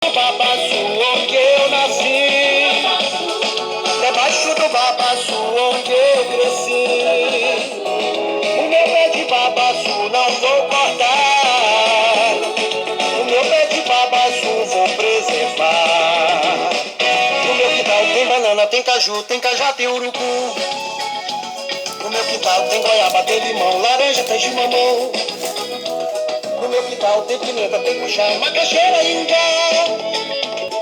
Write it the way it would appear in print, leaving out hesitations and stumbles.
Babaçu onde eu nasci, debaixo do babaçu onde eu cresci. O meu pé de babaçu não vou cortar, o meu pé de babaçu vou preservar. No meu quintal tem banana, tem caju, tem cajá, tem urucum. No meu quintal tem goiaba, tem limão, laranja, tem mamão. No meu quintal tem pimenta, tem puxão, macaxeira e ingá.